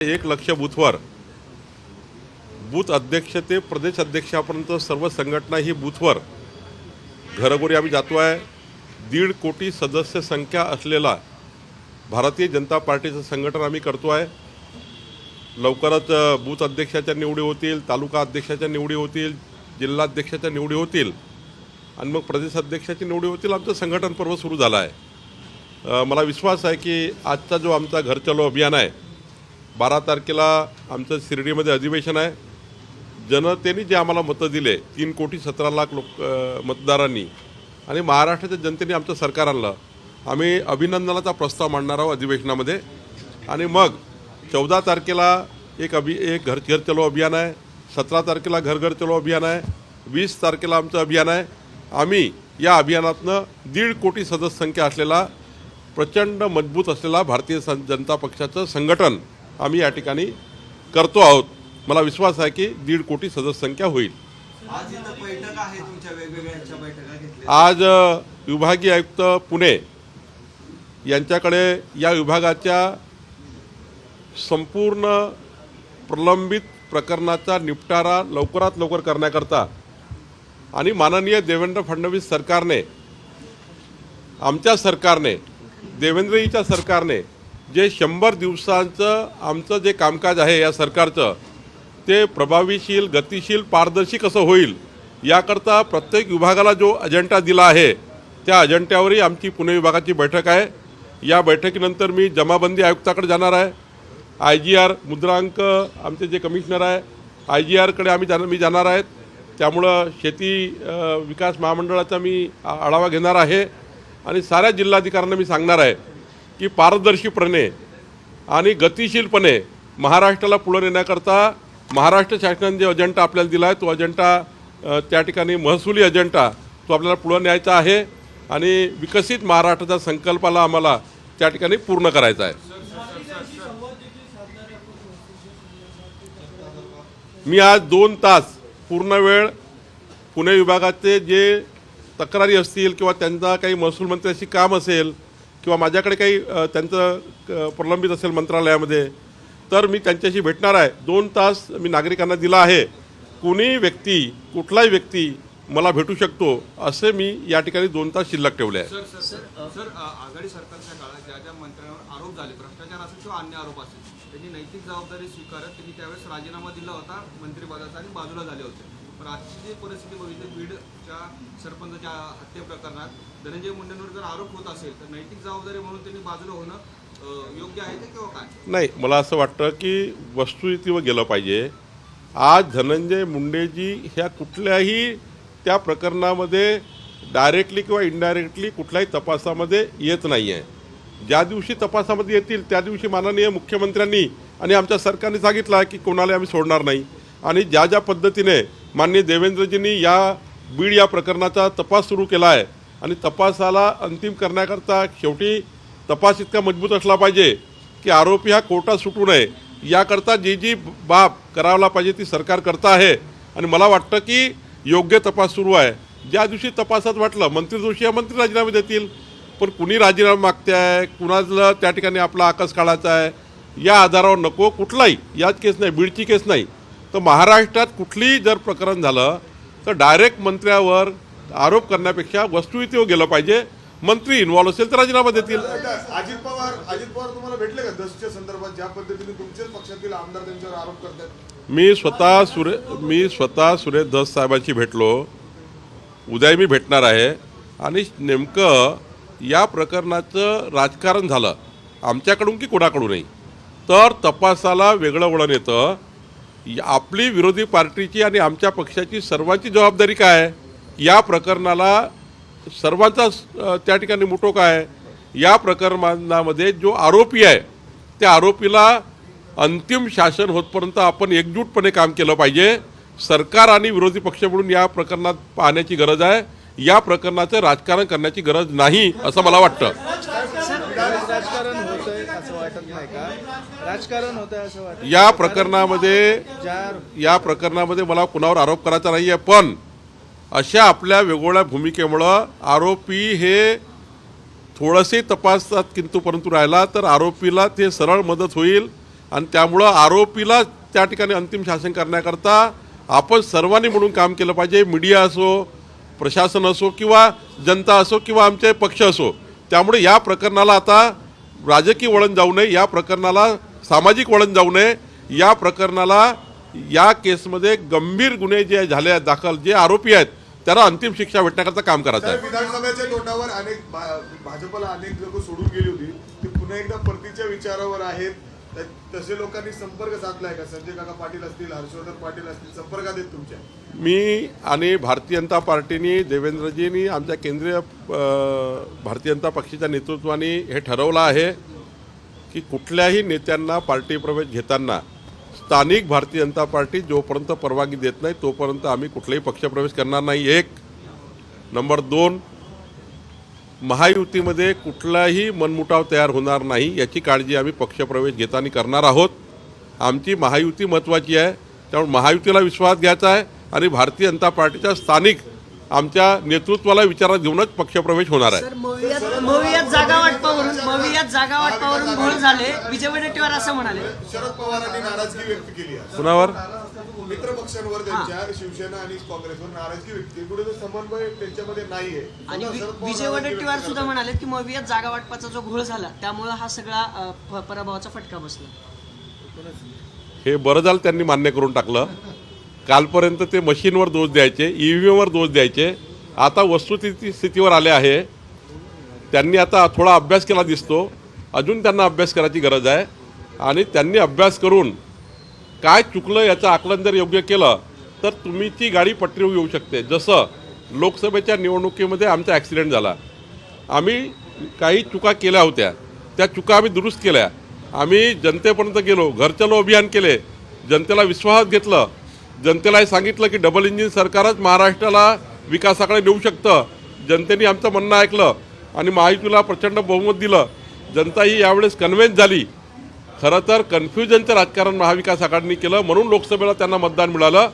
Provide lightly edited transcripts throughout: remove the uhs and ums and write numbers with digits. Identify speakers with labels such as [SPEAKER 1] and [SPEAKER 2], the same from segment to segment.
[SPEAKER 1] 1 लक्ष बूथवर बूथ अध्यक्ष ते प्रदेश अध्यक्षापर्यंत सर्व संघटना ही बूथवर घरोघरी आम्ही जातो आहे। 1.5 कोटी सदस्य संख्या असलेला भारतीय जनता पार्टीचं संघटन आम्ही करतो आहे। लवकरच बूथ अध्यक्षाच्या निवडी होतील, तालुका अध्यक्षाच्या निवडी होतील, जिल्हाध्यक्षाच्या निवडी होतील आणि मग प्रदेश अध्यक्षाची निवडी होतील। आमचं संघटन पर्व सुरू झालं आहे। मला विश्वास आहे की आजचा जो आमचा घर चलो अभियान आहे, 12 तारखेला आमचं शिर्डीमध्ये अधिवेशन आहे। जनतेने जे आम्हाला मतं दिले 3,17,00,000 लोक मतदारांनी आणि महाराष्ट्राच्या जनतेने आमचं सरकार आणलं। आम्ही अभिनंदनाचा प्रस्ताव मांडणार आहोत अधिवेशनामध्ये आणि मग 14 तारखेला एक घर घर चलो अभियान आहे, 17 तारखेला घर घर चलो अभियान आहे, 20 तारखेला आमचं अभियान आहे। आम्ही या अभियानातनं 1.5 कोटी सदस्य संख्या असलेला प्रचंड मजबूत असलेला भारतीय जनता पक्षाचं संघटन आम्ही या ठिकाणी करतो आहोत। मला विश्वास आहे की 1.5 कोटी सदस्य संख्या होईल।
[SPEAKER 2] आज इथं बैठक आहे, तुमच्या वेगवेगळ्या बैठका घेतल्या।
[SPEAKER 1] आज विभागीय आयुक्त पुणे यांच्याकडे या विभागाच्या संपूर्ण प्रलंबित प्रकरणाचा निपटारा लवकरात लवकर करण्याकरता आणि माननीय देवेंद्र फडणवीस सरकारने, आमच्या सरकारने, देवेंद्रजीच्या सरकारने जे 100 दिवसांचं आमचं जे कामकाज आहे या सरकारचं, ते प्रभावीशील, गतिशील, पारदर्शी कसं होईल याकरता प्रत्येक विभागाला जो अजेंडा दिला आहे त्या अजेंड्यावरही आमची पुणे विभागाची बैठक आहे। या बैठकीनंतर मी जमाबंदी आयुक्ताकडे जाणार आहे। IGR मुद्रांक आमचे जे कमिशनर आहे IGRकडे मी जाणार आहेत। त्यामुळं शेती विकास महामंडळाचा मी आढावा घेणार आहे आणि साऱ्या जिल्हाधिकाऱ्यांना मी सांगणार आहे की पारदर्शीपणे आणि गतिशीलपणे महाराष्ट्राला पुढे नेण्याकरता महाराष्ट्र शासनाने जो अजेंडा आपल्याला दिला आहे तो अजेंडा त्या ठिकाणी महसुली अजेंडा तो आपल्याला पुढे न्यायचा आहे आणि विकसित महाराष्ट्राच्या संकल्पाला आम्हाला त्या ठिकाणी पूर्ण करायचा आहे। मी आज 2 तास पूर्ण वेळ पुणे विभागाचे जे तक्रारी असतील किंवा त्यांचा काही महसूल मंत्र्याशी काम असेल किंवा माझ्याकडे काही त्यांचं प्रलंबित असेल मंत्रालयामध्ये तर मी त्यांच्याशी भेटणार आहे। 2 तास मी नागरिकांना दिला आहे। कुठलाही व्यक्ती मला भेटू शकतो असे मी या ठिकाणी 2 तास शिल्लक ठेवले आहे।
[SPEAKER 2] सर आघाडी सरकारच्या काळात ज्या ज्या मंत्र्यांवर आरोप झाले, भ्रष्टाचार असेल किंवा अन्य आरोप असेल, त्यांनी नैतिक जबाबदारी स्वीकारत त्यांनी त्यावेळेस राजीनामा दिला होता मंत्रिपदाचा आणि बाजूला झाले होते। पण आजची जी परिस्थिती बघितली, बीडच्या सरपंचाच्या हत्या प्रकरणात धनंजय मुंडेंवर जर आरोप होत असेल तर नैतिक जबाबदारी म्हणून त्यांनी बाजूला होणं योग्य आहे किंवा काय? नाही,
[SPEAKER 1] मला असं वाटतं की वस्तुस्थितीवर गेलं पाहिजे। आज धनंजय मुंडेजी ह्या कुठल्याही त्या प्रकरणामध्ये डायरेक्टली किंवा इनडायरेक्टली कुठल्याही तपासामध्ये येत नाही आहे। ज्या दिवशी तपासामध्ये येतील त्या दिवशी माननीय मुख्यमंत्र्यांनी आणि आमच्या सरकारने सांगितलं आहे की कोणाला आम्ही सोडणार नाही आणि ज्या ज्या पद्धतीने माननीय देवेंद्रजींनी बीड या प्रकरणाचा तपास सुरू केला आहे आणि तपासाला अंतिम करण्याकरता शेवटी तपास इतका मजबूत असला पाहिजे की आरोपी हा कोर्टात सुटू नये याकरता जी बाब करायला पाहिजे ती सरकार करता आहे आणि मला वाटतं की योग्य तपास सुरू आहे। ज्या दिवशी तपासात वाटलं मंत्री दोषी या मंत्री राजीनामे देतील, पण कुणी राजीनामा मागते आहे, कुणाला त्या ठिकाणी आपला आकस काढायचा आहे या आधारावर नको। कुठलाही याच केस नाही, बीडची केस नाही, तर महाराष्ट्रात कुठलीही जर प्रकरण झालं तर डायरेक्ट मंत्र्यावर आरोप करण्यापेक्षा वस्तुस्थितीवर गेलं पाहिजे। मंत्री इन्व्हॉल्व असेल तर राजीनामा देतील।
[SPEAKER 3] अजित पवार तुम्हाला भेटले का दसच्या संदर्भात, ज्या पद्धतीने तुमच्याच पक्षातील आमदार त्यांच्यावर आरोप करतात?
[SPEAKER 1] मी स्वतः सुरेश धस साहेबांशी भेटलो, उद्या मी भेटणार आहे आणि नेमकं या प्रकरणाचं राजकारण झालं आमच्याकडून की कोणाकडूनही तर तपासाला वेगळं वळण येतं। आपली विरोधी पार्टीची आणि आमच्या पक्षाची सर्वांची जबाबदारी काय आहे, या प्रकरणाला सर्वांचा त्या ठिकाणी मोठो काय आहे, या प्रकरणामध्ये जो आरोपी आहे त्या आरोपीला अंतिम शासन होतपर्यंत आपण एकजूटपणे काम केलं पाहिजे। सरकार आणि विरोधी पक्ष म्हणून या प्रकरणात पाहण्याची गरज आहे, या प्रकरणाचं राजकारण करण्याची गरज नाही असं मला वाटतं।
[SPEAKER 4] राजकारण होतंय असं वाटत नाही का? राजकारण होतंय असं वाटतं
[SPEAKER 1] या प्रकरणामध्ये मला कुणावर आरोप करायचा नाही आहे, पण अशा आपल्या वेगवेगळ्या भूमिकेमुळं आरोपी हे थोडंसे तपासात किंतु परंतु राहिला तर आरोपीला ते सरळ मदत होईल आणि त्यामुळं आरोपीला त्या ठिकाणी अंतिम शासन करण्याकरता आपण सर्वांनी म्हणून काम केलं पाहिजे. मीडिया असो, प्रशासन असो किंवा जनता असो किंवा आमचे पक्ष असो. त्यामुळे या प्रकरणाला आता राजकीय वळण जाऊ नये, या प्रकरणाला सामाजिक वळण जाऊ नये, या प्रकरणाला या केसमध्ये गंभीर गुन्हे जे झाले आहेत दाखल, जे आरोपी आहेत त्याला अंतिम शिक्षा भेटण्याकरता काम करायचं आहे.
[SPEAKER 3] विधानसभेच्या तोटावर अनेक भाजपला अनेक लोक सोडून गेली होती, ते पुन्हा एकदा परतीच्या विचारावर आहेत. तसे लोकांनी संपर्क साधलाय का? संजय काका पाटील असतील, हर्षवर्धन पाटील असतील, संपर्कात आहेत तुमच्या?
[SPEAKER 1] मी आणि भारतीय जनता पार्टीनी, देवेंद्रजींनी, आमच्या केंद्रीय भारतीय जनता पक्षाच्या नेतृत्वाने हे ठरवलं आहे की कुठल्याही नेत्यांना पार्टी प्रवेश घेताना स्थानिक भारतीय जनता पार्टी जोपर्यंत परवानगी देत नाही तोपर्यंत आम्ही कुठलाही पक्षप्रवेश करणार नाही. एक. नंबर 2, महायुतीमध्ये कुठलाही मनमुटाव तयार होणार नाही याची काळजी आम्ही पक्षप्रवेश घेताना करणार आहोत. आमची महायुती महत्त्वाची आहे, त्यामुळे महायुतीला विश्वास घ्यायचा आहे आणि भारतीय जनता पार्टीच्या स्थानिक आमच्या नेतृत्वाला विचारात घेऊनच पक्षप्रवेश होणार आहे.
[SPEAKER 5] सर, मवियात जागा वाटपावरून घोळ झाले, विजय वडेट्टीवार असं म्हणाले.
[SPEAKER 3] शरद पवारांनी नाराजगी व्यक्त केली आहे.
[SPEAKER 1] कुणावर?
[SPEAKER 3] मित्र पक्षांवर, त्यांच्या शिवसेना आणि काँग्रेसवर नाराजगी व्यक्त केली. कुठे समन्वय त्यांच्यामध्ये नाहीये.
[SPEAKER 5] आणि विजय वडेट्टीवार सुद्धा म्हणाले की मवियात जागा वाटपाचा जो घोळ झाला त्यामुळे हा सगळा पराभवाचा फटका बसला.
[SPEAKER 1] हे बरं झालं त्यांनी मान्य करून टाकलं. कालपर्यंत ते मशीनवर दोष द्यायचे, EVMवर दोष द्यायचे, आता वस्तुस्थितीवर आले आहे. त्यांनी आता थोडा अभ्यास केला दिसतो, अजून त्यांना अभ्यास करायची गरज आहे. आणि त्यांनी अभ्यास करून काय चुकलं याचं आकलन जर योग्य केलं तर तुमची गाडी पटरीवर येऊ शकते. जसं लोकसभेच्या निवडणुकीमध्ये आमचा ॲक्सिडेंट झाला, आम्ही काही चुका केल्या होत्या, त्या चुका आम्ही दुरुस्त केल्या. आम्ही जनतेपर्यंत गेलो, घर चलो अभियान केले, जनतेला विश्वासात घेतलं, जनतेला हे सांगितलं की डबल इंजिन सरकारच महाराष्ट्राला विकासाकडे नेऊ शकतं. जनतेने आमचं म्हणणं ऐकलं आणि महायुतीला प्रचंड बहुमत दिलं. जनता ही यावेळेस कन्व्हिन्स झाली. खरं तर कन्फ्युजनचं राजकारण महाविकास आघाडीने केलं म्हणून लोकसभेला त्यांना मतदान मिळालं.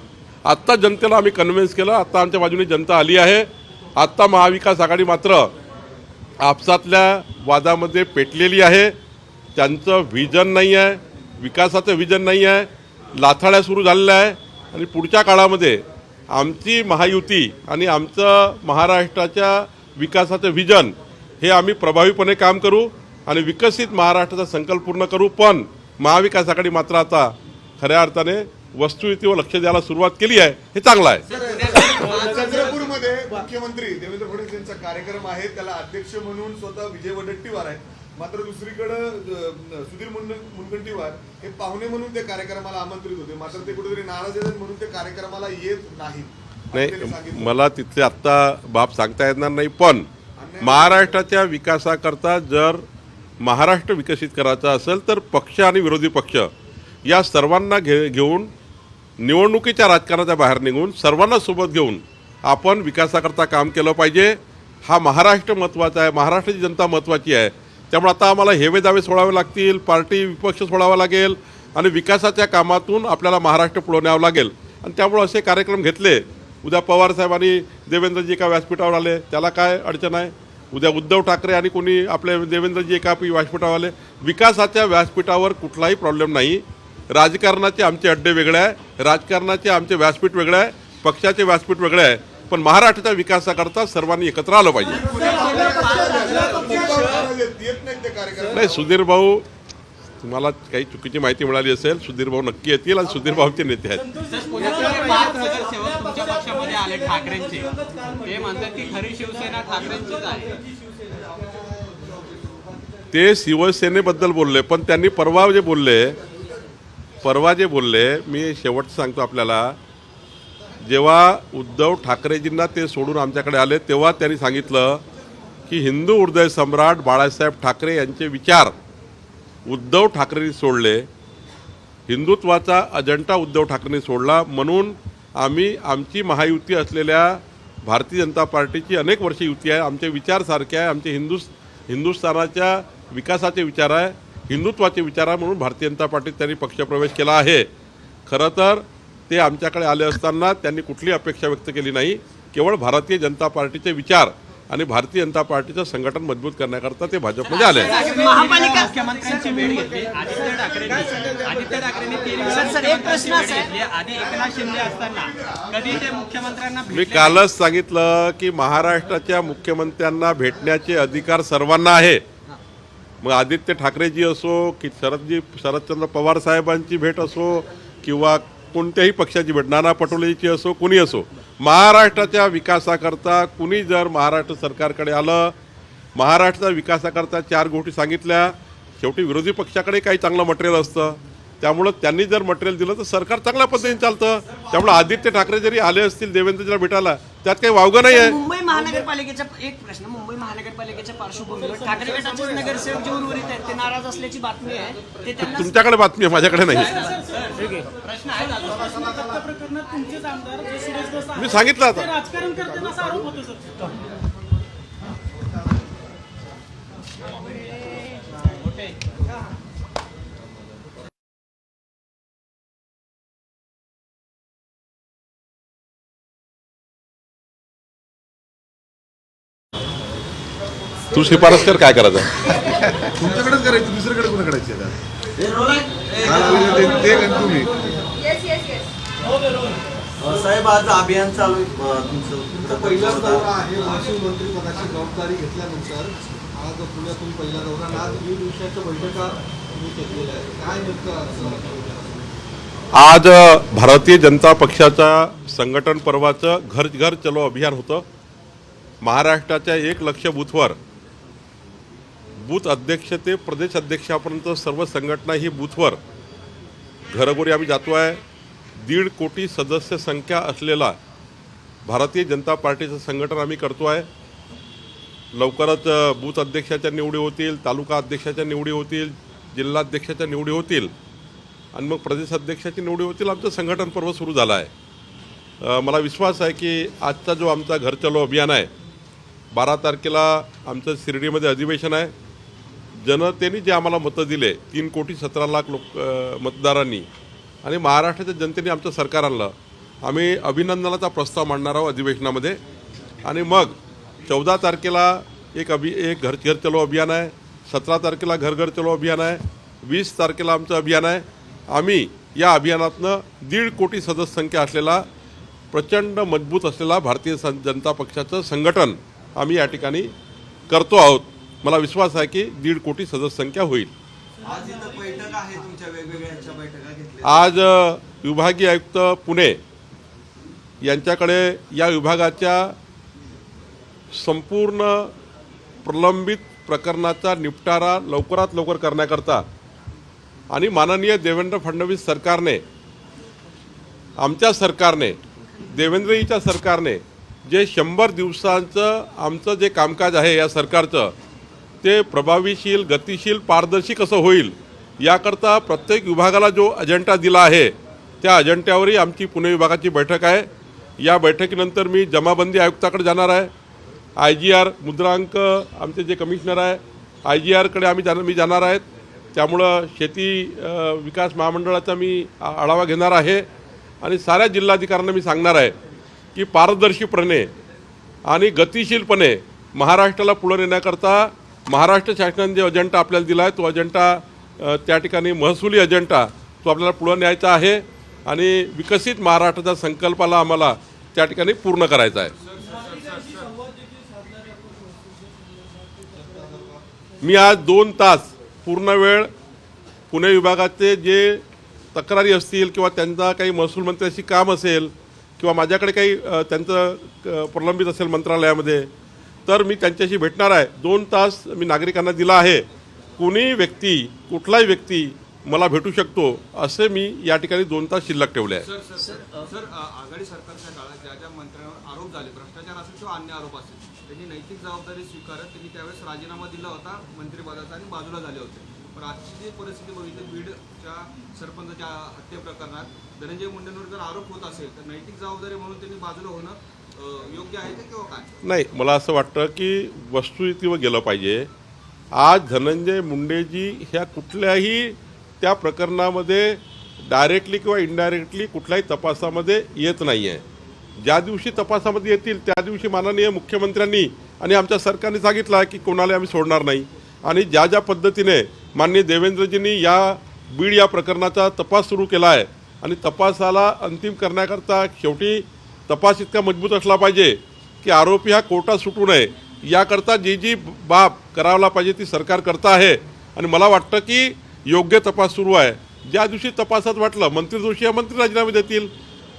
[SPEAKER 1] आत्ता जनतेला आम्ही कन्व्हिन्स केलं, आत्ता आमच्या बाजूने जनता आली आहे. आत्ता महाविकास आघाडी मात्र आपसातल्या वादामध्ये पेटलेली आहे. त्यांचं व्हिजन नाही आहे, विकासाचं व्हिजन नाही आहे, लाथाड्या सुरू झालेल्या आहे. आणि पुढच्या काळामध्ये आमची महायुती आणि आमचं महाराष्ट्राच्या विकासाचं व्हिजन हे आम्ही प्रभावीपणे काम करू आणि विकसित महाराष्ट्राचा संकल्प पूर्ण करू. पण महाविकास आघाडी मात्र आता खऱ्या अर्थाने वस्तुस्थितीवर लक्ष द्यायला सुरुवात केली आहे, हे चांगलं आहे.
[SPEAKER 3] चंद्रपूरमध्ये मुख्यमंत्री देवेंद्र फडणवीस यांचा कार्यक्रम आहे, त्याला अध्यक्ष म्हणून स्वतः विजय वडेट्टीवार आहेत. मात्र दुसरीकडे सुधीर मुनगंटीवार हे पाहुणे म्हणून त्या कार्यक्रमाला आमंत्रित होते, मात्र ते कुठेतरी नाराज आहेत म्हणून ते कार्यक्रमाला येत
[SPEAKER 1] नाही. मला तिथले आत्ता बाब सांगता येणार नाही, पण महाराष्ट्राच्या विकासाकरता जर महाराष्ट्र विकसित करायचा असेल तर पक्ष आणि विरोधी पक्ष या सर्वांना घेऊन निवडणुकीच्या राजकारणाच्या बाहेर निघून सर्वांना सोबत घेऊन आपण विकासाकरता काम केलं पाहिजे. हा महाराष्ट्र महत्त्वाचा आहे, महाराष्ट्राची जनता महत्त्वाची आहे. त्यामुळे आता आम्हाला हेवे दावे सोडावे लागतील, पार्टी विपक्ष सोडावा लागेल आणि विकासाच्या कामातून आपल्याला महाराष्ट्र पुढे न्यावं लागेल. आणि त्यामुळे असे कार्यक्रम घेतले. उद्या पवारसाहेबांनी देवेंद्रजी एका व्यासपीठावर आले, त्याला काय अडचण आहे? उद्या उद्धव ठाकरे आणि कोणी आपले देवेंद्रजी एका व्यासपीठावर आले, विकासाच्या व्यासपीठावर कुठलाही प्रॉब्लेम नाही. राजकारणाचे आमचे अड्डे वेगळे आहे, राजकारणाचे आमचे व्यासपीठ वेगळे आहे, पक्षाचे व्यासपीठ वेगळे आहे, पण महाराष्ट्राच्या विकासाकरता सर्वांनी एकत्र आलं पाहिजे. नाही, सुधीर भाऊ, तुम्हाला काही चुकीची माहिती मिळाली असेल, सुधीर भाऊ नक्की येतील आणि सुधीर भाऊचे नेते आहेत.
[SPEAKER 6] तुमच्या पक्षामध्ये आले ठाकरेंचे, ते म्हणतात की खरी शिवसेना ठाकरेंचीच आहे.
[SPEAKER 1] ते शिवसेनेबद्दल बोलले, पण त्यांनी परवा जे बोलले मी शेवट सांगतो आपल्याला, जेव्हा उद्धव ठाकरेजींना ते सोडून आमच्याकडे आले तेव्हा त्यांनी सांगितलं की हिंदू हृदय सम्राट बाळासाहेब ठाकरे यांचे विचार उद्धव ठाकरेंनी सोडले, हिंदुत्वाचा अजेंडा उद्धव ठाकरेंनी सोडला. म्हणून आम्ही आमची महायुती असलेल्या भारतीय जनता पार्टीची अनेक वर्ष युती आहे, आमचे विचार सारखे आहे, आमचे हिंदुस्थानाच्या विकासाचे विचार आहे, हिंदुत्वाचे विचार आहे. म्हणून भारतीय जनता पार्टीत त्यांनी पक्षप्रवेश केला आहे. खरं तर ते आमच्याकडे आले असताना त्यांनी कुठली अपेक्षा व्यक्त केली नाही, केवळ भारतीय जनता पार्टीचे विचार आणि भारतीय जनता पार्टीचं संघटन मजबूत करण्याकरता ते भाजपमध्ये आले आहेत.
[SPEAKER 5] महापालिका
[SPEAKER 6] मुख्यमंत्र्यांची भेट घेतली आदित्य ठाकरेंनी 3 वेळा
[SPEAKER 5] सर, एक प्रश्न असा आहे.
[SPEAKER 6] घेतली. आधी एकनाथ शिंदे असताना कधी ते मुख्यमंत्र्यांना
[SPEAKER 1] मी
[SPEAKER 6] भेटले
[SPEAKER 1] कालच सांगितलं की महाराष्ट्राच्या मुख्यमंत्र्यांना भेटण्याचे अधिकार सर्वांना आहे. मग आदित्य ठाकरेजी असो की शरदचंद्र पवार साहेबांची भेट असो किंवा कोणत्याही पक्षाची भेट, नाना पटोलेची असो, कुणी असो, महाराष्ट्राच्या विकासाकरता कुणी जर महाराष्ट्र सरकारकडे आलं, महाराष्ट्राच्या विकासाकरता 4 गोष्टी सांगितल्या, शेवटी विरोधी पक्षाकडे काही चांगलं मटेरियल असतं, त्यामुळं त्यांनी जर मटेरियल दिलं तर सरकार चांगल्या पद्धतीने चालतं. त्यामुळे आदित्य ठाकरे जरी आले असतील देवेंद्रजीला भेटायला, त्यात काही वावगं नाही आहे.
[SPEAKER 5] मुंबई महानगरपालिकेचा एक प्रश्न, मुंबई महानगरपालिकेच्या पार्श्वभूमीवर ठाकरे गटाचे नगरसेवक जे उर्वरित आहेत ते नाराज असल्याची बातमी आहे. ते त्यांना
[SPEAKER 1] तुमच्याकडे बातमी आहे, माझ्याकडे नाही.
[SPEAKER 6] प्रश्न आहे
[SPEAKER 7] प्रकरणात तुमचेच आमदार जे सुरेश दस आहेत,
[SPEAKER 1] मी सांगितलं आता.
[SPEAKER 7] ते राजकारण करताना असा आरोप होतो सर.
[SPEAKER 1] तू शिफारस कर, काय करायचं.
[SPEAKER 3] तुमच्याकडेच करायची, दुसरीकडे कुणा करायची आता? काल आलेलं ते आणि तुम्ही.
[SPEAKER 8] साहेब आज अभियान चालू आहे तुमचं
[SPEAKER 2] पहिला दौरा आहे. महसूल मंत्री पदाची जबाबदारी घेतल्यानंतर आज पुण्यातून पहिला दौरा आणि आज 2 दिवसाच्या बैठका तुम्ही घेतलेल्या आहेत. काय नेमकं
[SPEAKER 1] आज भारतीय जनता पक्षाच्या संघटन पर्वाचं घर घर चलो अभियान होतं. महाराष्ट्राच्या 1 लाख बूथवर बूथ अध्यक्ष ते प्रदेश अध्यक्षापर्यंत सर्व संघटना ही बूथवर घरोघरी आम्ही जातो आहे. 1.5 कोटी सदस्य संख्या असलेला भारतीय जनता पार्टीचं संघटन आम्ही करतो आहे. लवकरच बूथ अध्यक्षाच्या निवडी होतील, तालुका अध्यक्षाच्या निवडी होतील, जिल्हाध्यक्षाच्या निवडी होतील आणि मग प्रदेश अध्यक्षाची निवडी होतील. आमचं संघटन पर्व सुरू झालं आहे. मला विश्वास आहे की आजचा जो आमचा घर चलो अभियान आहे, 12 तारखेला आमचं शिर्डीमध्ये अधिवेशन आहे. जनतेने जे आम्हाला मतं दिले, 3,17,00,000 लोक मतदारांनी आणि महाराष्ट्राच्या जनतेने आमचं सरकार आणलं. आम्ही अभिनंदनाचा प्रस्ताव मांडणार आहोत अधिवेशनामध्ये आणि मग 14 तारखेला एक घर घर चलो अभियान आहे, 17 तारखेला घर घर चलो अभियान आहे, 20 तारखेला आमचं अभियान आहे. आम्ही या अभियानातनं 1.5 कोटी सदस्य संख्या असलेला प्रचंड मजबूत असलेला भारतीय जनता पक्षाचं संघटन आम्ही या ठिकाणी करतो आहोत. मला विश्वास आहे की 1.5 कोटी सदस्य संख्या होईल.
[SPEAKER 8] आज इथं बैठक आहे, तुमच्या वेगवेगळ्या बैठका घेतल्या.
[SPEAKER 1] आज विभागीय आयुक्त पुणे यांच्याकडे या विभागाच्या संपूर्ण प्रलंबित प्रकरणाचा निपटारा लवकरात लवकर करण्याकरता आणि माननीय देवेंद्र फडणवीस सरकारने, आमच्या सरकारने, देवेंद्रजीच्या सरकारने जे 100 दिवसांचं आमचं जे कामकाज आहे या सरकारचं, ते प्रभावीशील, गतिशील, पारदर्शी कसं होईल याकरता प्रत्येक विभागाला जो अजेंडा दिला आहे त्या अजेंड्यावरही आमची पुणे विभागाची बैठक आहे. या बैठकीनंतर मी जमाबंदी आयुक्ताकडे जाणार आहे. IGR मुद्रांक आमचे जे कमिशनर आहे IGRकडे मी जाणार आहेत. त्यामुळं शेती विकास महामंडळाचा मी आढावा घेणार आहे आणि साऱ्या जिल्हाधिकाऱ्यांना मी सांगणार आहे की पारदर्शीपणे आणि गतिशीलपणे महाराष्ट्राला पुढे नेण्याकरता महाराष्ट्र शासनाने जे अजेंडा आपल्याला दिला आहे तो अजेंडा त्या ठिकाणी महसुली अजेंडा तो आपल्याला पुढे न्यायचा आहे आणि विकसित महाराष्ट्राच्या संकल्पाला आम्हाला त्या ठिकाणी पूर्ण करायचा आहे. मी आज 2 तास पूर्ण वेळ पुणे विभागाचे जे तक्रारी असतील किंवा त्यांचा काही महसूल मंत्र्याशी काम असेल किंवा माझ्याकडे काही त्यांचं प्रलंबित असेल मंत्रालयामध्ये तर मी त्यांच्याशी भेटणार आहे. 2 तास मी नागरिकांना दिला आहे. कुठलाही व्यक्ती मला भेटू शकतो असे मी या ठिकाणी 2 तास शिल्लक ठेवले आहे.
[SPEAKER 2] सर आघाडी सरकारच्या काळात ज्या ज्या मंत्र्यांवर आरोप झाले, भ्रष्टाचार असेल किंवा अन्य आरोप असेल, त्यांनी नैतिक जबाबदारी स्वीकारत त्यांनी त्यावेळेस राजीनामा दिला होता मंत्रिपदाचा आणि बाजूला झाले होते. पण आजची जी परिस्थिती बघितली, बीडच्या सरपंचाच्या हत्ये प्रकरणात धनंजय मुंडेंवर जर आरोप होत असेल तर नैतिक जबाबदारी म्हणून त्यांनी बाजूला होणं योग्य आहे किंवा काय?
[SPEAKER 1] नाही, मला असं वाटतं की वस्तुस्थितीवर गेलं पाहिजे. आज धनंजय मुंडेजी ह्या कुठल्याही त्या प्रकरणामध्ये डायरेक्टली किंवा इनडायरेक्टली कुठल्याही तपासामध्ये येत नाही आहे. ज्या दिवशी तपासामध्ये येतील त्या दिवशी माननीय मुख्यमंत्र्यांनी आणि आमच्या सरकारने सांगितलं आहे की कोणाला आम्ही सोडणार नाही. आणि ज्या पद्धतीने माननीय देवेंद्रजींनी या बीड या प्रकरणाचा तपास सुरू केला आहे आणि तपासाला अंतिम करण्याकरता शेवटी तपास इतका मजबूत असला पाहिजे की आरोपी हा कोर्टात सुटू नये याकरता जी बाब करायला पाहिजे ती सरकार करता आहे. आणि मला वाटतं की योग्य तपास सुरू आहे. ज्या दिवशी तपासात वाटलं मंत्री दोषी मंत्री राजीनामे देतील,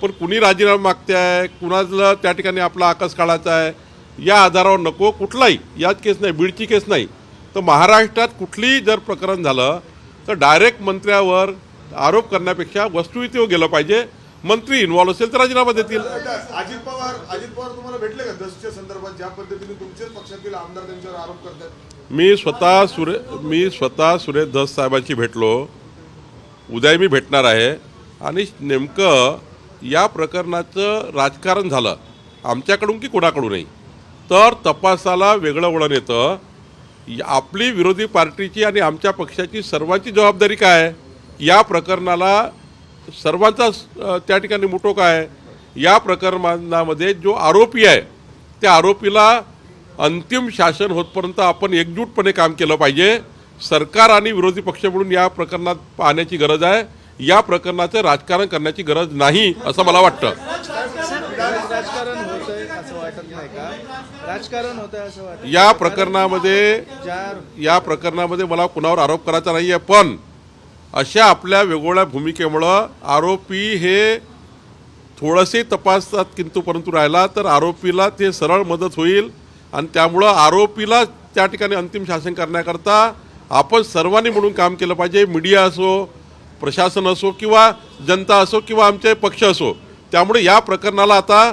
[SPEAKER 1] पण कुणी राजीनामा मागते आहे, कुणाला त्या ठिकाणी आपला आकस काढायचा आहे या आधारावर नको. कुठलाही याच केस नाही, बीडची केस नाही, तर महाराष्ट्रात कुठलीही जर प्रकरण झालं तर डायरेक्ट मंत्र्यावर आरोप करण्यापेक्षा वस्तुस्थितीवर गेलं पाहिजे. मंत्री इन्व्हॉल्व असेल तर राजीनामा देतील.
[SPEAKER 3] अजित पवार तुम्हाला भेटले का दसच्या संदर्भात ज्या पद्धतीने तुमच्याच पक्षातील आमदार त्यांच्यावर आरोप करतात?
[SPEAKER 1] मी स्वतः सुरेश धस साहेबांशी भेटलो, उद्या मी भेटणार आहे. आणि नेमकं या प्रकरणाचं राजकारण झालं आमच्याकडून की कोणाकडूनही तर तपासाला वेगळं वळण येतं. आपली विरोधी पार्टीची आणि आमच्या पक्षाची सर्वांची जबाबदारी काय आहे? या प्रकरणाला सर्वांचा त्या ठिकाणी मोठो काय आहे? या प्रकरणामध्ये जो आरोपी आहे त्या आरोपीला अंतिम शासन होतपर्यंत आपण एकजूटपणे काम केलं पाहिजे. सरकार आणि विरोधी पक्ष म्हणून या प्रकरणात पाहण्याची गरज आहे. या प्रकरणाचं राजकारण करण्याची गरज नाही असं मला वाटतं.
[SPEAKER 4] राजकारण होतंय असं वाटत नाही का? राजकारण होतंय असं वाटतं
[SPEAKER 1] या प्रकरणामध्ये मला कुणावर आरोप करायचा नाही आहे, पण अशा आपल्या वेगवेगळ्या भूमिकेमुळं आरोपी हे थोडेसे तपासात किंतु परंतु राहिला तर आरोपीला ते सरळ मदत होईल. आणि त्यामुळं आरोपीला त्या ठिकाणी अंतिम शासन करण्याकरता आपण सर्वांनी म्हणून काम केलं पाहिजे. मीडिया असो, प्रशासन असो किंवा जनता असो किंवा आमचे पक्ष असो. त्यामुळे या प्रकरणाला आता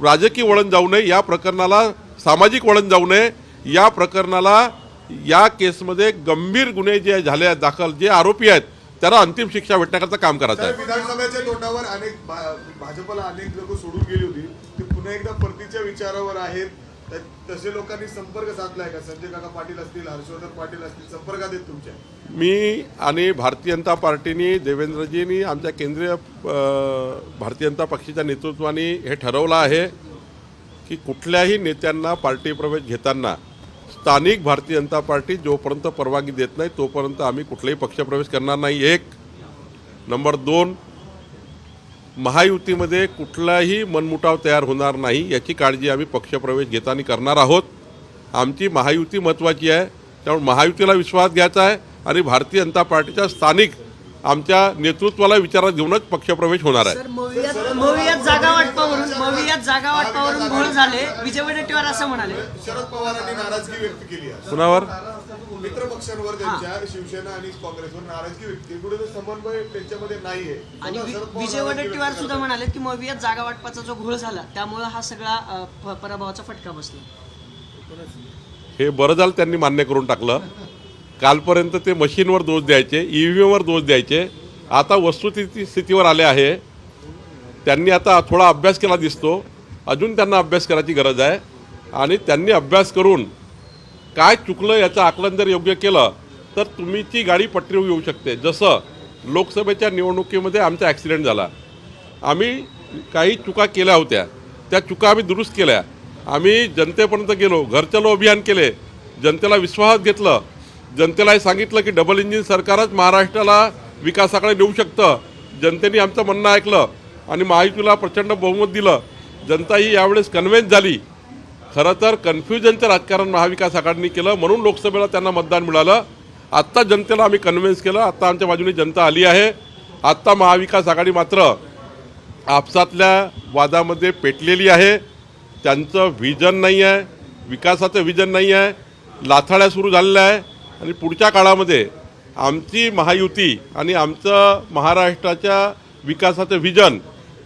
[SPEAKER 1] राजकीय वळण जाऊ नये, या प्रकरणाला सामाजिक वळण जाऊ नये. या प्रकरणाला या केसमध्ये गंभीर गुन्हे जे झाले आहेत दाखल, जे आरोपी आहेत त्यांना अंतिम शिक्षा भेटण्याकरता काम करायचं आहे.
[SPEAKER 3] विधानसभेच्या तोंडावर भाजपला अनेक लोक सोडून गेली होती, ते पुन्हा एकदा परतीच्या विचारावर आहेत. तसे लोकांनी संपर्क साधलाय का? संजय काका पाटील असतील, हर्षवर्धन पाटील असतील, संपर्कात आहेत तुमच्या?
[SPEAKER 1] मी आणि भारतीय जनता पार्टीने, देवेंद्रजींनी, आमच्या केंद्रीय भारतीय जनता पक्षाच्या नेतृत्वाने हे ठरवलं आहे की कुठल्याही नेत्यांना पार्टी प्रवेश घेताना स्थानिक भारतीय जनता पार्टी जोपर्यंत परवानगी देत नाही तोपर्यंत आम्ही कुठलाही पक्षप्रवेश करणार नाही. एक नंबर 2, महायुतीमध्ये कुठलाही मनमुटाव तयार होणार नाही याची काळजी आम्ही पक्षप्रवेश घेताना करणार आहोत. आमची महायुती महत्त्वाची आहे, त्यामुळे महायुतीला विश्वास घ्यायचा आहे आणि भारतीय जनता पार्टीच्या स्थानिक आमच्या नेतृत्वाला विचारात घेऊनच पक्षप्रवेश होणार आहे.
[SPEAKER 5] सर, मवियात जागा वाटपावरून घोळ झाले, विजय वडेट्टीवार असं म्हणाले.
[SPEAKER 3] शरद पवारांनी नाराजगी व्यक्त केली आहे.
[SPEAKER 1] कुणावर?
[SPEAKER 3] मित्र पक्षांवर त्यांच्या शिवसेना आणि काँग्रेसवर नाराजगी व्यक्त केली. कुठे समन्वय त्यांच्यामध्ये नाहीये.
[SPEAKER 5] आणि विजय वडेट्टीवार सुद्धा म्हणाले की मवियात जागा वाटपाचा जो घोळ झाला त्यामुळे हा सगळा पराभवाचा फटका बसला.
[SPEAKER 1] हे बरं झालं त्यांनी मान्य करून टाकलं. कालपर्यंत ते मशीनवर दोष द्यायचे, EVMवर दोष द्यायचे, आता वस्तुस्थितीवर आले आहे. त्यांनी आता थोडा अभ्यास केला दिसतो, अजून त्यांना अभ्यास करायची गरज आहे. आणि त्यांनी अभ्यास करून काय चुकलं याचं आकलन जर योग्य केलं तर तुमची गाडी पटरीवर येऊ शकते. जसं लोकसभेच्या निवडणुकीमध्ये आमचा ॲक्सिडेंट झाला, आम्ही काही चुका केल्या होत्या, त्या चुका आम्ही दुरुस्त केल्या. आम्ही जनतेपर्यंत गेलो, घरचलो अभियान केले, जनतेला विश्वासात घेतलं, जनतेला हे सांगितलं की डबल इंजिन सरकारच महाराष्ट्राला विकासाकडे नेऊ शकतं. जनतेने आमचं म्हणणं ऐकलं आणि महायुतीला प्रचंड बहुमत दिलं. जनता ही यावेळेस कन्व्हिन्स झाली. खरं तर कन्फ्युजनचं राजकारण महाविकास आघाडीने केलं म्हणून लोकसभेला त्यांना मतदान मिळालं. आत्ता जनतेला आम्ही कन्व्हिन्स केलं, आत्ता आमच्या बाजूने जनता आली आहे. आत्ता महाविकास आघाडी मात्र आपसातल्या वादामध्ये पेटलेली आहे. त्यांचं व्हिजन नाही आहे, विकासाचं व्हिजन नाही आहे, लाथाड्या सुरू झालेल्या आहे. आणि पुढच्या काळामध्ये आमची महायुती आणि आमचं महाराष्ट्राच्या विकासाचं व्हिजन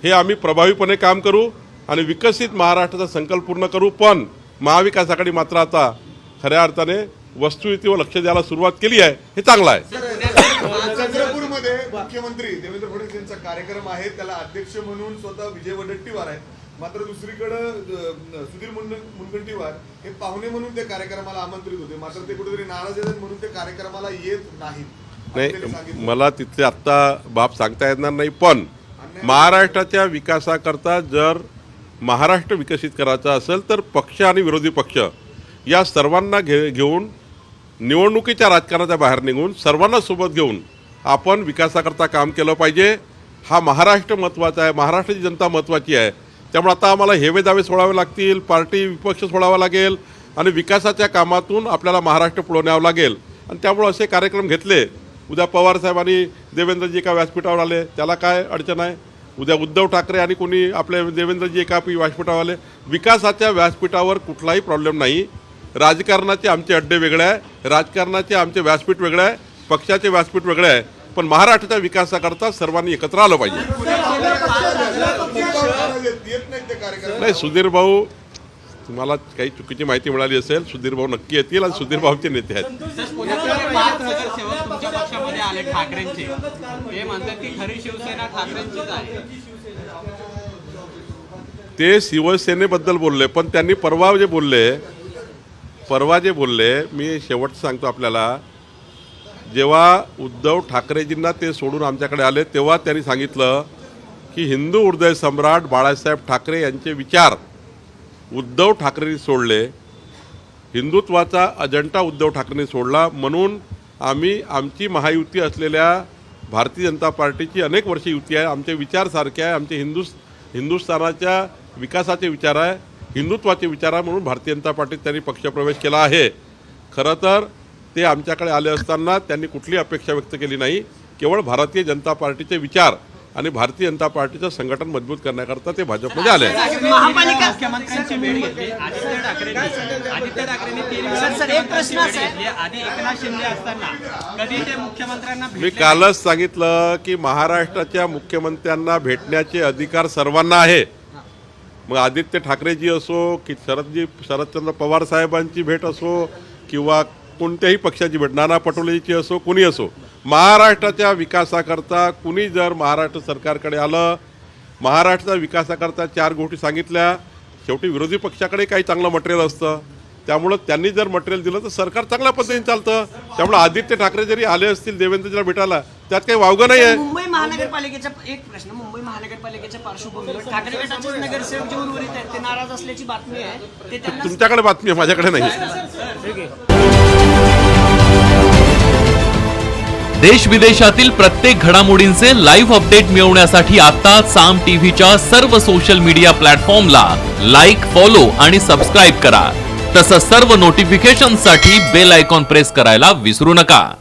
[SPEAKER 1] हे आम्ही प्रभावीपणे काम करू आणि विकसित महाराष्ट्राचा संकल्प पूर्ण करू. पण महाविकास आघाडी मात्र आता खऱ्या अर्थाने वस्तुस्थितीवर लक्ष द्यायला सुरुवात केली आहे, हे चांगलं आहे.
[SPEAKER 3] चंद्रपूरमध्ये मुख्यमंत्री देवेंद्र फडणवीस यांचा कार्यक्रम आहे, त्याला अध्यक्ष म्हणून स्वतः विजय वडेट्टीवार आहेत. मात्र दुसरीकडे सुधीर मुनगंटीवार हे पाहुणे म्हणून त्या कार्यक्रमाला आमंत्रित होते, मात्र ते कुठेतरी नाराज आहेत म्हणून ते कार्यक्रमाला येत नाहीत.
[SPEAKER 1] नाही, मला तिथले आत्ता बाब सांगता येणार नाही. पण महाराष्ट्राच्या विकासाकरता जर महाराष्ट्र विकसित करायचा असेल तर पक्ष आणि विरोधी पक्ष या सर्वांना घेऊन निवडणुकीच्या राजकारणाच्या बाहेर निघून सर्वांना सोबत घेऊन आपण विकासाकरता काम केलं पाहिजे. हा महाराष्ट्र महत्त्वाचा आहे, महाराष्ट्राची जनता महत्त्वाची आहे. त्यामुळे आता आम्हाला हेवे दावे सोडावे लागतील, पार्टी विपक्ष सोडावा लागेल आणि विकासाच्या कामातून आपल्याला महाराष्ट्र पुढे न्यावं लागेल. आणि त्यामुळे असे कार्यक्रम घेतले. उद्या पवारसाहेब आणि देवेंद्रजी एका व्यासपीठावर आले, त्याला काय अडचण आहे? उद्या उद्धव ठाकरे आणि कोणी आपले देवेंद्रजी एका व्यासपीठावर आले, विकासाच्या व्यासपीठावर कुठलाही प्रॉब्लेम नाही. राजकारणाचे आमचे अड्डे वेगळे आहे, राजकारणाचे आमचे व्यासपीठ वेगळे आहे, पक्षाचे व्यासपीठ वेगळे आहे, पण महाराष्ट्राच्या विकासाकरता सर्वांनी एकत्र आलं पाहिजे.
[SPEAKER 3] येत नाहीत ते कार्यक्रम.
[SPEAKER 1] नाही, सुधीर भाऊ, तुम्हाला काही चुकीची माहिती मिळाली असेल. सुधीर भाऊ नक्की येतील आणि सुधीर भाऊचे नेते आहेत.
[SPEAKER 6] पुण्यातले 5 नगरसेवक तुमच्या पक्षामध्ये आले ठाकरेंचे, ते म्हणतात की खरी शिवसेना ठाकरेंचीच आहे.
[SPEAKER 1] ते शिवसेनेबद्दल बोलले, पण त्यांनी परवा जे बोलले मी शेवटचं सांगतो आपल्याला. जेव्हा उद्धव ठाकरेजींना ते सोडून आमच्याकडे आले तेव्हा त्यांनी सांगितलं की हिंदू हृदय सम्राट बाळासाहेब ठाकरे यांचे विचार उद्धव ठाकरेंनी सोडले, हिंदुत्वाचा अजेंडा उद्धव ठाकरेंनी सोडला. म्हणून आम्ही आमची महायुती असलेल्या भारतीय जनता पार्टीची अनेक वर्षे युती आहे. आमचे विचार सारखे आहे, आमचे हिंदुस्थानाच्या विकासाचे विचार आहे, हिंदुत्वाचे विचार आहे. म्हणून भारतीय जनता पार्टीत त्यांनी पक्षप्रवेश केला आहे. खरं तर ते आमच्याकडे आले असताना त्यांनी कुठली अपेक्षा व्यक्त केली नाही. केवळ भारतीय जनता पार्टीचे विचार आणि भारतीय जनता पार्टीचं संघटन मजबूत करण्याकरता ते भाजपमध्ये आले.
[SPEAKER 5] महापालिका
[SPEAKER 6] मुख्यमंत्र्यांची भेट घेतली आदित्य ठाकरेंनी 3
[SPEAKER 5] सर, एक प्रश्न असा आहे.
[SPEAKER 6] घेतली. आधी एकनाथ शिंदे असताना कधी ते मुख्यमंत्र्यांना
[SPEAKER 1] मी
[SPEAKER 6] भेटले
[SPEAKER 1] कालच सांगितलं की महाराष्ट्राच्या मुख्यमंत्र्यांना भेटण्याचे अधिकार सर्वांना आहे. मग आदित्य ठाकरेजी असो की शरदचंद्र पवार साहेबांची भेट असो किंवा कोणत्याही पक्षाची भेट, नाना पटोलेची असो, कुणी असो, महाराष्ट्राच्या विकासाकरता कुणी जर महाराष्ट्र सरकारकडे आलं, महाराष्ट्राच्या विकासाकरता 4 गोष्टी सांगितल्या, शेवटी विरोधी पक्षाकडे काही चांगलं मटेरियल असतं. त्यामुळं त्यांनी जर मटेरियल दिलं तर सरकार चांगल्या पद्धतीने चालतं. त्यामुळे आदित्य ठाकरे जरी आले असतील देवेंद्रजीला भेटायला, त्यात काही वावगं नाही आहे.
[SPEAKER 5] मुंबई महानगरपालिकेचा एक प्रश्न, मुंबई महानगरपालिकेच्या पार्श्वभूमीवर ठाकरे गटाचेच नगरसेवक जे उर्वरित आहेत ते नाराज असल्याची बातमी आहे. ते त्यांना
[SPEAKER 1] तुमच्याकडे बातमी आहे, माझ्याकडे नाही.
[SPEAKER 9] देश विदेशातील प्रत्येक घडामोडींचे लाईव्ह अपडेट मिळवण्यासाठी आता साम टीव्हीच्या सर्व सोशल मीडिया प्लॅटफॉर्मला लाईक, फॉलो आणि सबस्क्राईब करा. तसंच सर्व नोटिफिकेशनसाठी बेल आयकॉन प्रेस करायला विसरू नका.